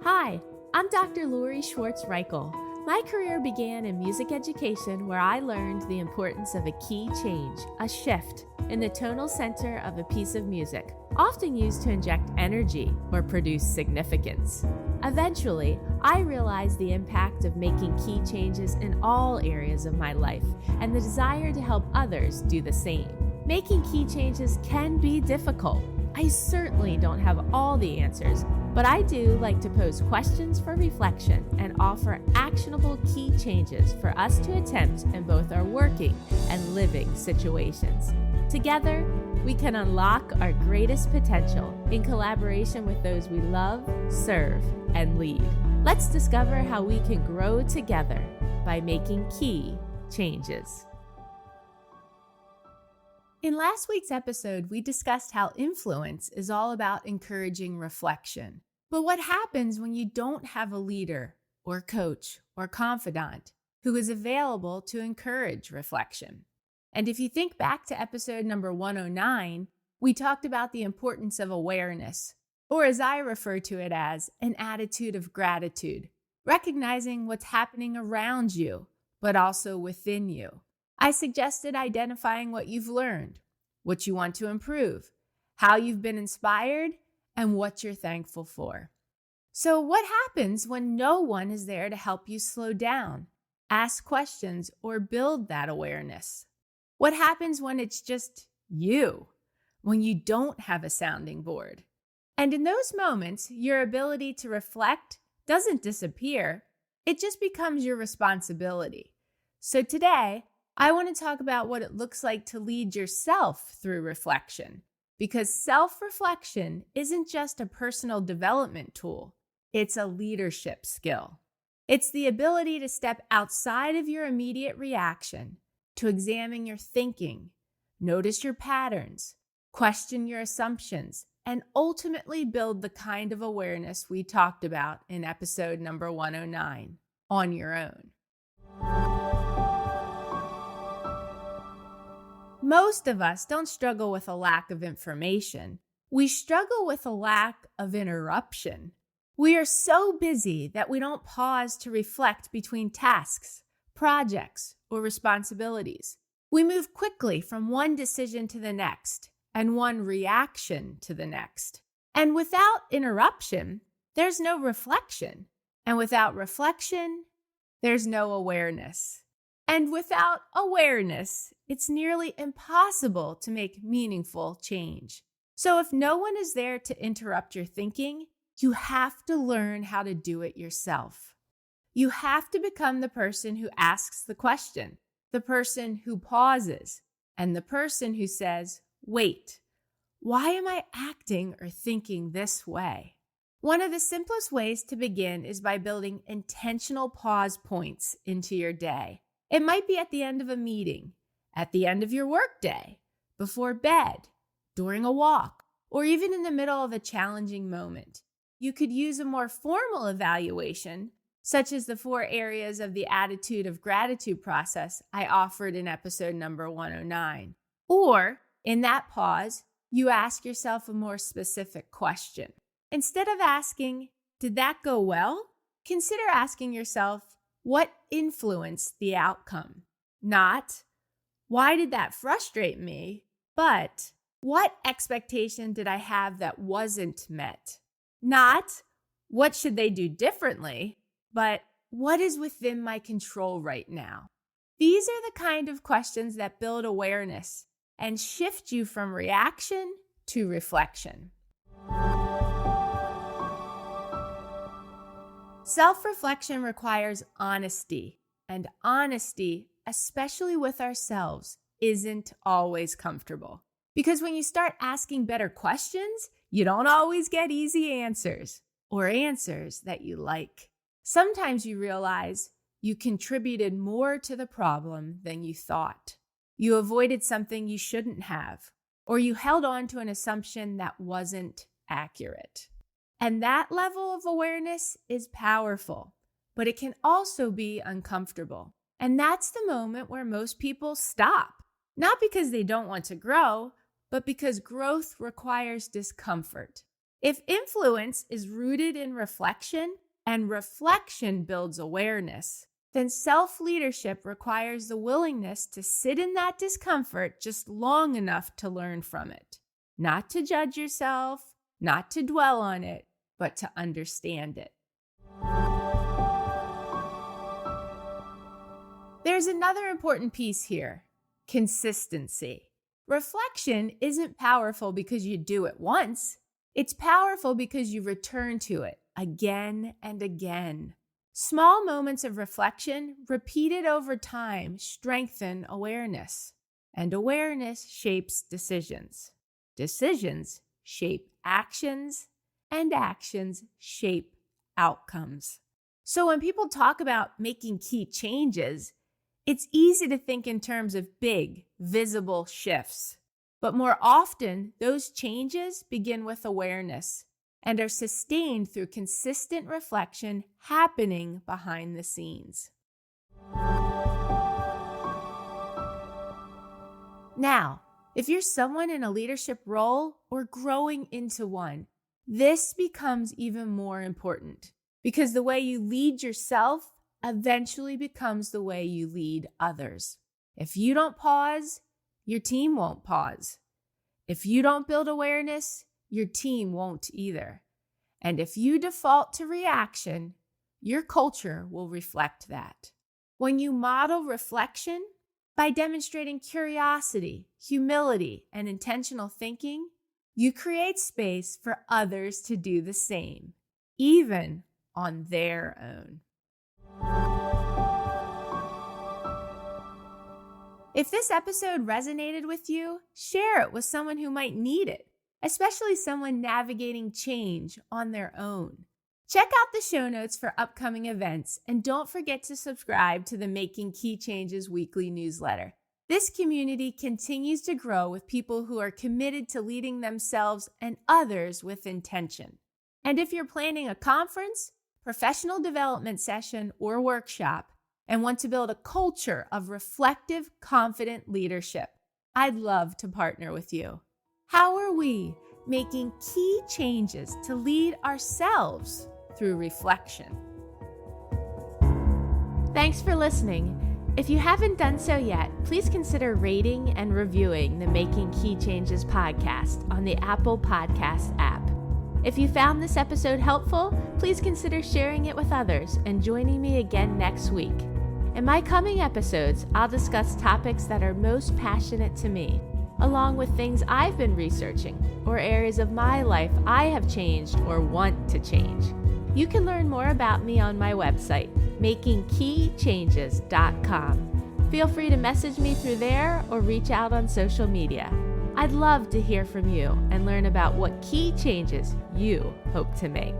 Hi, I'm Dr. Lori Schwartz-Reichel. My career began in music education where I learned the importance of a key change, a shift, in the tonal center of a piece of music, often used to inject energy or produce significance. Eventually, I realized the impact of making key changes in all areas of my life and the desire to help others do the same. Making key changes can be difficult. I certainly don't have all the answers, but I do like to pose questions for reflection and offer actionable key changes for us to attempt in both our working and living situations. Together, we can unlock our greatest potential in collaboration with those we love, serve, and lead. Let's discover how we can grow together by making key changes. In last week's episode, we discussed how influence is all about encouraging reflection. But what happens when you don't have a leader or coach or confidant who is available to encourage reflection? And if you think back to episode number 109, we talked about the importance of awareness, or as I refer to it as, an attitude of gratitude, recognizing what's happening around you, but also within you. I suggested identifying what you've learned, what you want to improve, how you've been inspired, and what you're thankful for. So what happens when no one is there to help you slow down, ask questions, or build that awareness? What happens when it's just you, when you don't have a sounding board? And in those moments, your ability to reflect doesn't disappear, it just becomes your responsibility. So today, I want to talk about what it looks like to lead yourself through reflection, because self-reflection isn't just a personal development tool, it's a leadership skill. It's the ability to step outside of your immediate reaction, to examine your thinking, notice your patterns, question your assumptions, and ultimately build the kind of awareness we talked about in episode number 109, on your own. Most of us don't struggle with a lack of information. We struggle with a lack of interruption. We are so busy that we don't pause to reflect between tasks, projects, or responsibilities. We move quickly from one decision to the next and one reaction to the next. And without interruption, there's no reflection. And without reflection, there's no awareness. And without awareness, it's nearly impossible to make meaningful change. So if no one is there to interrupt your thinking, you have to learn how to do it yourself. You have to become the person who asks the question, the person who pauses, and the person who says, wait, why am I acting or thinking this way? One of the simplest ways to begin is by building intentional pause points into your day. It might be at the end of a meeting, at the end of your workday, before bed, during a walk, or even in the middle of a challenging moment. You could use a more formal evaluation, such as the 4 areas of the attitude of gratitude process I offered in episode number 109. Or, in that pause, you ask yourself a more specific question. Instead of asking, did that go well? Consider asking yourself, what influenced the outcome? Not, why did that frustrate me? But, what expectation did I have that wasn't met? Not, what should they do differently? But, what is within my control right now? These are the kind of questions that build awareness and shift you from reaction to reflection. Self-reflection requires honesty, and honesty, especially with ourselves, isn't always comfortable. Because when you start asking better questions, you don't always get easy answers, or answers that you like. Sometimes you realize you contributed more to the problem than you thought. You avoided something you shouldn't have, or you held on to an assumption that wasn't accurate. And that level of awareness is powerful, but it can also be uncomfortable. And that's the moment where most people stop, not because they don't want to grow, but because growth requires discomfort. If influence is rooted in reflection and reflection builds awareness, then self-leadership requires the willingness to sit in that discomfort just long enough to learn from it. Not to judge yourself, not to dwell on it, but to understand it. There's another important piece here: consistency. Reflection isn't powerful because you do it once. It's powerful because you return to it again and again. Small moments of reflection, repeated over time, strengthen awareness. And awareness shapes decisions. Decisions shape actions, and actions shape outcomes. So when people talk about making key changes, it's easy to think in terms of big, visible shifts. But more often, those changes begin with awareness and are sustained through consistent reflection happening behind the scenes. Now, if you're someone in a leadership role or growing into one, this becomes even more important because the way you lead yourself eventually becomes the way you lead others. If you don't pause, your team won't pause. If you don't build awareness, your team won't either. And if you default to reaction, your culture will reflect that. When you model reflection by demonstrating curiosity, humility, and intentional thinking, you create space for others to do the same, even on their own. If this episode resonated with you, share it with someone who might need it, especially someone navigating change on their own. Check out the show notes for upcoming events, and don't forget to subscribe to the Making Key Changes weekly newsletter. This community continues to grow with people who are committed to leading themselves and others with intention. And if you're planning a conference, professional development session, or workshop, and want to build a culture of reflective, confident leadership, I'd love to partner with you. How are we making key changes to lead ourselves through reflection? Thanks for listening. If you haven't done so yet, please consider rating and reviewing the Making Key Changes podcast on the Apple Podcast app. If you found this episode helpful, please consider sharing it with others and joining me again next week. In my coming episodes, I'll discuss topics that are most passionate to me, along with things I've been researching or areas of my life I have changed or want to change. You can learn more about me on my website, makingkeychanges.com. Feel free to message me through there or reach out on social media. I'd love to hear from you and learn about what key changes you hope to make.